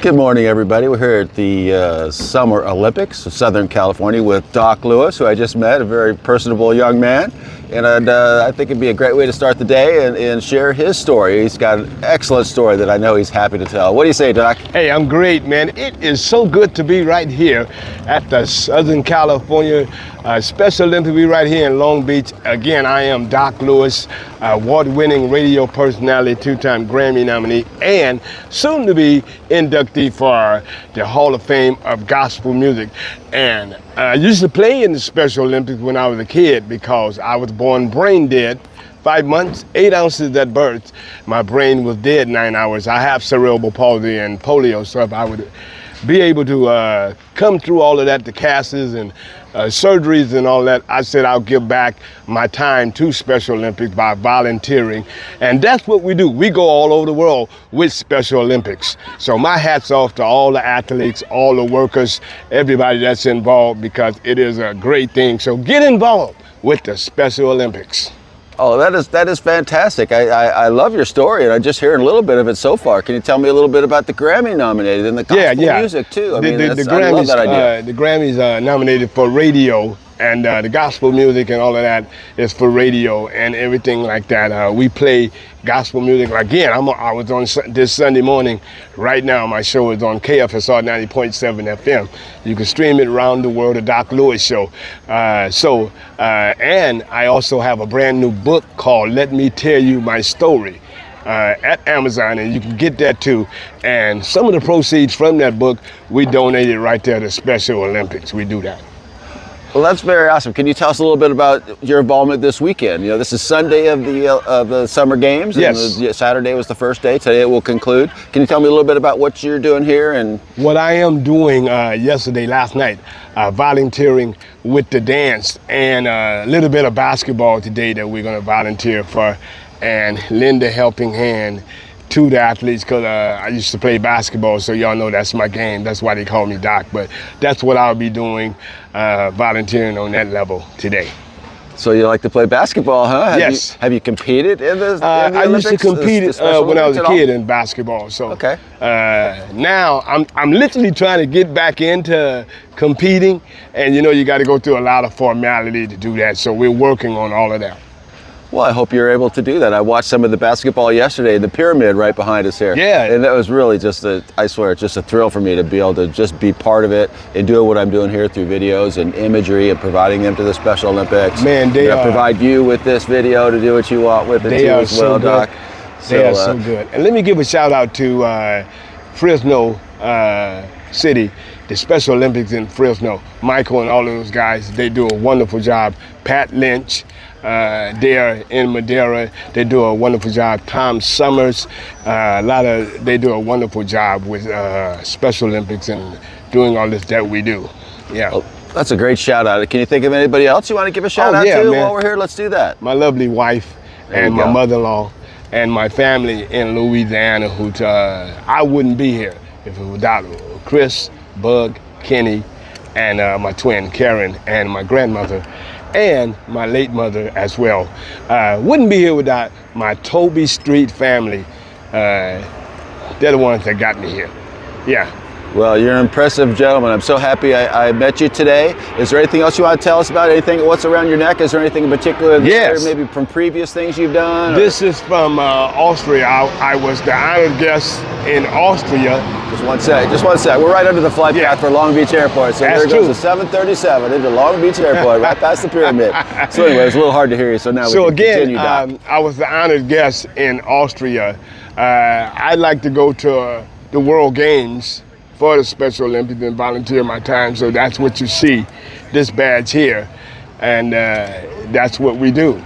Good morning, everybody. We're here at the Summer Olympics of Southern California with Doc Lewis, who I just met, a very personable young man. And I think it'd be a great way to start the day and share his story. He's got an excellent story that I know he's happy to tell. What do you say, Doc? Hey, I'm great, man. It is so good to be right here at the Southern California Special Olympics. We're right here in Long Beach. Again, I am Doc Lewis, award-winning radio personality, two-time Grammy nominee, and soon to be inductee for the Hall of Fame of Gospel Music. And I used to play in the Special Olympics when I was a kid because I was born brain dead. 5 months, 8 ounces at birth. My brain was dead 9 hours. I have cerebral palsy and polio, so if I would be able to come through all of that, the casts and surgeries and all that, I said I'll give back my time to Special Olympics by volunteering. And that's what we do. We go all over the world with Special Olympics. So my hat's off to all the athletes, all the workers, everybody that's involved, because it is a great thing. So get involved with the Special Olympics. Oh, that is fantastic. I love your story, and I'm just hearing a little bit of it so far. Can you tell me a little bit about the Grammy nominated and the gospel music too? I love that idea. The Grammys are nominated for radio, and the gospel music and all of that is for radio and everything like that. We play gospel music. Again, I was on this Sunday morning. Right now, my show is on KFSR 90.7 FM. You can stream it around the world, the Doc Lewis Show. And I also have a brand new book called Let Me Tell You My Story at Amazon, and you can get that too. And some of the proceeds from that book, we donated right there to Special Olympics. We do that. Well, that's very awesome. Can you tell us a little bit about your involvement this weekend? You know, this is Sunday of the Summer Games. Yes. And Saturday was the first day. Today it will conclude. Can you tell me a little bit about what you're doing here? And what I am doing last night, volunteering with the dance and a little bit of basketball today that we're going to volunteer for and lend a helping hand to the athletes, because I used to play basketball, so y'all know that's my game. That's why they call me Doc. But that's what I'll be doing, volunteering on that level today. So you like to play basketball, huh? Yes. Have you competed in the I Olympics? used to compete when I was a kid in basketball. So okay. Now I'm literally trying to get back into competing, and you know you got to go through a lot of formality to do that. So we're working on all of that. Well, I hope you're able to do that. I watched some of the basketball yesterday, the pyramid right behind us here. Yeah. And that was really I swear, it's just a thrill for me to be able to just be part of it and doing what I'm doing here through videos and imagery and providing them to the Special Olympics. Man, they provide you with this video to do what you want with it too as well, Doc. They are so good. And let me give a shout out to Fresno City, the Special Olympics in Fresno. Michael and all of those guys, they do a wonderful job. Pat Lynch, there in Madera, they do a wonderful job. Tom Summers, they do a wonderful job with Special Olympics and doing all this that we do. Yeah. Oh, that's a great shout out. Can you think of anybody else you want to give a shout out to while we're here? Let's do that. My lovely wife and my mother-in-law and my family in Louisiana, who I wouldn't be here if it was without Chris, Bug, Kenny, and my twin Karen, and my grandmother, and my late mother as well. Wouldn't be here without my Toby Street family. They're the ones that got me here. Yeah. Well, you're an impressive gentleman. I'm so happy I met you today. Is there anything else you want to tell us about? Anything? What's around your neck? Is there anything in particular? Yes. Maybe from previous things you've done? This is from Austria. I was the honored guest in Austria. Just one sec. We're right under the flight path for Long Beach Airport. So That's there goes the 737 into Long Beach Airport, right past the pyramid. So anyway, it's a little hard to hear you. So now we can continue, Doc. I was the honored guest in Austria. I'd like to go to the World Games for the Special Olympics and volunteer my time. So that's what you see, this badge here. And that's what we do.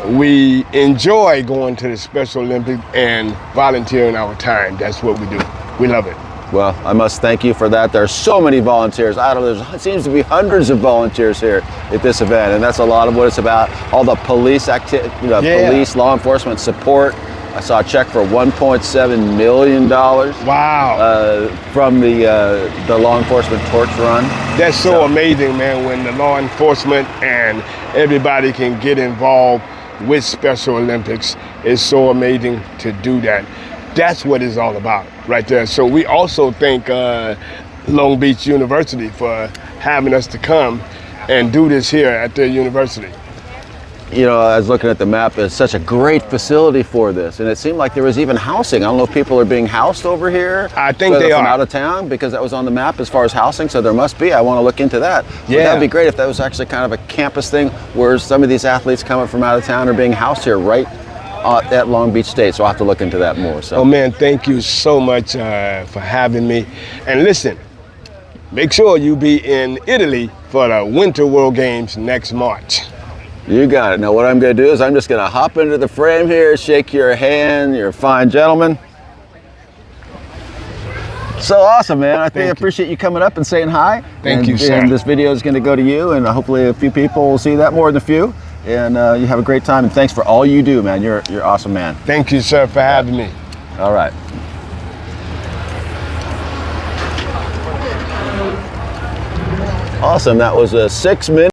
We enjoy going to the Special Olympics and volunteering our time. That's what we do. We love it. Well, I must thank you for that. There are so many volunteers. There seems to be hundreds of volunteers here at this event, and that's a lot of what it's about. All the police police, law enforcement support. I saw a check for $1.7 million. Wow. From the law enforcement torch run. That's so amazing, man, when the law enforcement and everybody can get involved with Special Olympics. It's so amazing to do that. That's what it's all about right there. So we also thank Long Beach University for having us to come and do this here at their university. You know, I was looking at the map. It's such a great facility for this, and it seemed like there was even housing. I don't know if people are being housed over here. I think so they from are. out of town, because that was on the map as far as housing. So there must be. I want to look into that. Yeah. That'd be great if that was actually kind of a campus thing where some of these athletes coming from out of town are being housed here right at Long Beach State. So I'll have to look into that more. So. Oh man, thank you so much for having me. And listen, make sure you be in Italy for the Winter World Games next March. You got it. Now what I'm going to do is I'm just going to hop into the frame here, shake your hand. You're a fine gentleman. So awesome, man. I think I appreciate you coming up and saying hi. Thank you, sir. And this video is going to go to you, and hopefully a few people will see that, more than a few. And you have a great time, and thanks for all you do, man. You're awesome, man. Thank you, sir, for having me. All right. Awesome. That was a 6-minute